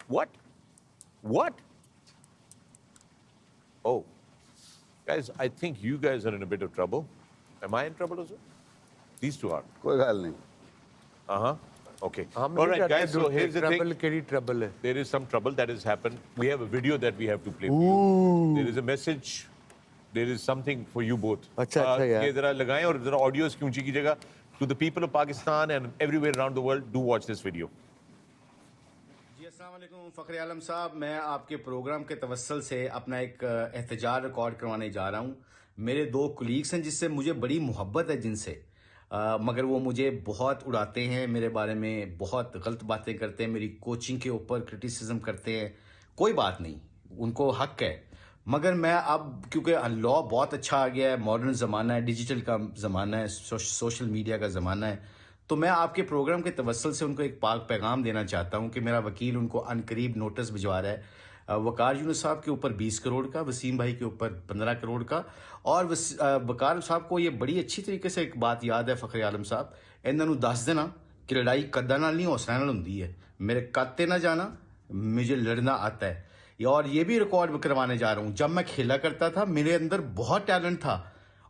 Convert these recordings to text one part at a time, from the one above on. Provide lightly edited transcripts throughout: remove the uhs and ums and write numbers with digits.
What? What? Oh. Guys, I think you guys are in a bit of trouble. Am I in trouble as well? These two are. कोई गाल नहीं. Uh-huh. Okay. हम All नहीं right, कहते guys, so here's the trouble thing. केड़ी trouble है. There is some trouble that has happened. We have a video that we have to play for you. There is a message. There is something for you both. अच्छा यार. ये जरा लगाएं और जरा audio इसकी ऊंची कीजिएगा. To the people of Pakistan and everywhere around the world, do watch this video. जी अस्सलाम वालेकुम फ़खर आलम साहब, मैं आपके प्रोग्राम के तवस्सल से अपना एक एहतजाज रिकॉर्ड करवाने जा रहा हूँ. मेरे दो कुलीग्स हैं जिससे मुझे बड़ी मोहब्बत है जिनसे, मगर वो मुझे बहुत उड़ाते हैं, मेरे बारे में बहुत गलत बातें करते हैं, मेरी कोचिंग के ऊपर क्रिटिसिज्म करते हैं. कोई बात नहीं, उनको हक है, मगर मैं अब क्योंकि लॉ बहुत अच्छा आ गया है, मॉडर्न ज़माना है, डिजिटल का ज़माना है, सोशल मीडिया का ज़माना है, तो मैं आपके प्रोग्राम के तवस्सल से उनको एक पाक पैगाम देना चाहता हूं कि मेरा वकील उनको अनकरीब नोटिस भिजवा रहा है. वकार यूनुस साहब के ऊपर 20 करोड़ का, वसीम भाई के ऊपर 15 करोड़ का. और वकार साहब को ये बड़ी अच्छी तरीके से एक बात याद है फ़खर आलम साहब, इन्होंने दस देना कि लड़ाई कद्दा नाल नहीं हौसला नाल हुंदी है, मेरे कत्ते ना जाना, मुझे लड़ना आता है. और ये भी रिकॉर्ड करवाने जा रहा हूँ, जब मैं खेला करता था मेरे अंदर बहुत टैलेंट था,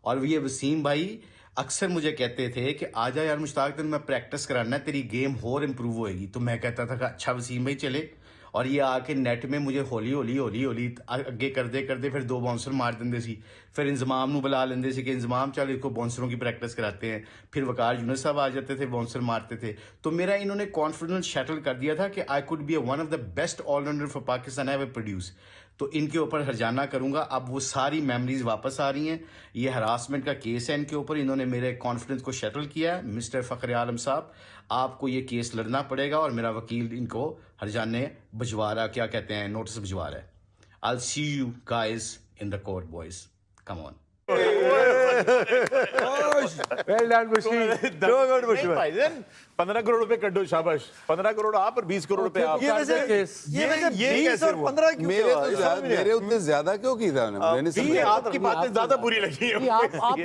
और ये वसीम भाई अक्सर मुझे कहते थे कि आजा यार मुश्ताक, तेन मैं प्रैक्टिस कराना है, तेरी गेम और इम्प्रूव होएगी. तो मैं कहता था कि अच्छा वसीम भाई चले, और ये आके नेट में मुझे हौली हौली हौली हौली अगे करते करते फिर दो बाउंसर मार देंगे सी, फिर इंजमाम नू बुला लेंगे सी कि इंजमाम चल इसको बाउंसरों की प्रैक्टिस कराते हैं, फिर वकार यूनुस साहब आ जाते थे, बाउंसर मारते थे. तो मेरा इन्होंने कॉन्फिडेंस शटल कर दिया था कि I could be one of the best allrounder for Pakistan ever produce. तो इनके ऊपर हरजाना करूंगा. अब वो सारी मेमोरीज वापस आ रही हैं. ये हरासमेंट का केस है इनके ऊपर, इन्होंने मेरे कॉन्फिडेंस को शटल किया है. मिस्टर फ़खर आलम साहब, आपको ये केस लड़ना पड़ेगा, और मेरा वकील इनको हरजाने भिजवा रहा, क्या कहते हैं, नोटिस भिजवा रहा है. I see you guys in the court boys, come on. Well done, Mushi. नहीं भाईजान, 15 करोड़ रुपए कड्डो, शाबाश. 15 करोड़ आप और 20 करोड़ रुपए आप. ये वैसे कैसे हुआ? 15 क्यों? मेरे उतने ज्यादा क्यों की था ये आपकी बातें ज्यादा बुरी लगी है.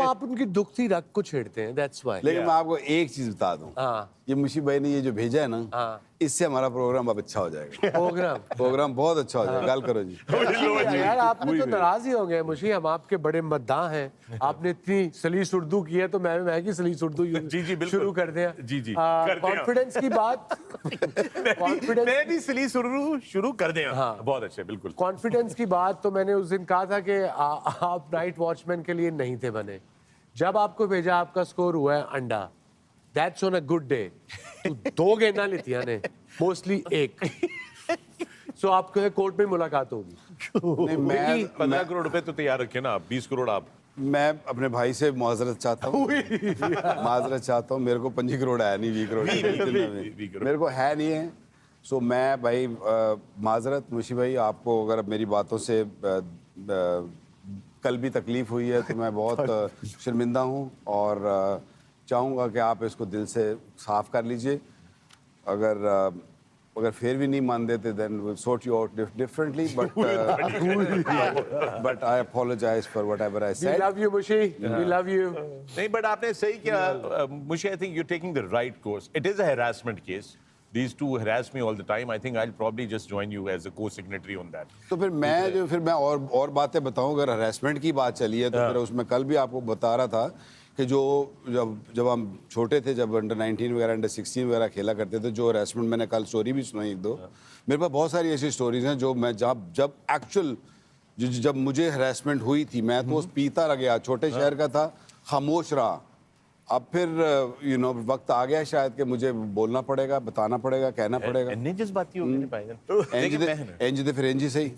आप उनकी दुखती रग को छेड़ते हैं, that's why. लेकिन मैं आपको एक चीज बता दूं, ये मुशी भाई ने ये जो भेजा है ना, इससे हमारा प्रोग्राम अब अच्छा हो जाएगा. प्रोग्राम बहुत अच्छा हो जाएगा. गाल करो जी. यार आपने तो नाराज ही होंगे मुशी, हम आपके बड़े मद्दाह हैं, आपने इतनी सलीस उर्दू की है, तो मैं की सलीस उर्दू शुरू कर दें. जी जी, कॉन्फिडेंस की बात, कॉन्फिडेंस, मैं भी सलीस उर्दू शुरू कर दें. बहुत अच्छे, बिल्कुल. कॉन्फिडेंस की बात तो मैंने उस दिन कहा था कि आप नाइट वॉचमैन के लिए नहीं थे बने. जब आपको भेजा, आपका स्कोर हुआ है अंडा. That's on a good day. तो 2 गेंदा लेती ने, मोस्टली 1. सो आपके कोर्ट में मुलाकात होगी. नहीं, मैं 15 करोड़ रुपए तो तैयार रखे ना आप, 20 करोड़ आप. मैं अपने भाई से माजरत चाहता हूँ. माजरत चाहता हूँ. मेरे को 25 करोड़ है नहीं, 20 करोड़ मेरे को है नहीं है. सो मैं भाई माजरत मुशी भाई, आपको अगर मेरी बातों से कल भी तकलीफ हुई है तो मैं बहुत शर्मिंदा हूँ, और चाहूँगा कि आप इसको दिल से साफ कर लीजिए. अगर फिर भी नहीं मान देते, then we'll sort you out differently. But I apologize for whatever I said. We love you, Mushi. We love you. नहीं, but आपने सही किया. मुशी, I think you're taking the right course. It is a harassment case. These two harass me all the time. I think I'll probably just join you as a co-signatory on that. तो फिर मैं और बातें बताऊं. अगर harassment की बात चली है तो फिर उसमें कल भी आपको बता रहा था कि जब हम छोटे थे, जब अंडर 19 वगैरह, अंडर 16 वगैरह खेला करते थे, जो हरासमेंट, मैंने कल स्टोरी भी सुनाई 1-2. मेरे पास बहुत सारी ऐसी स्टोरीज हैं जो मैं जब एक्चुअल जब मुझे हरासमेंट हुई थी, मैं तो पीता रह गया, छोटे शहर का था, खामोश रहा. अब फिर वक्त आ गया शायद कि मुझे बोलना पड़ेगा, बताना पड़ेगा, कहना पड़ेगा. नहीं जिस बात की होगी नहीं भाईजान. एंज दे फिर एंज ही सही.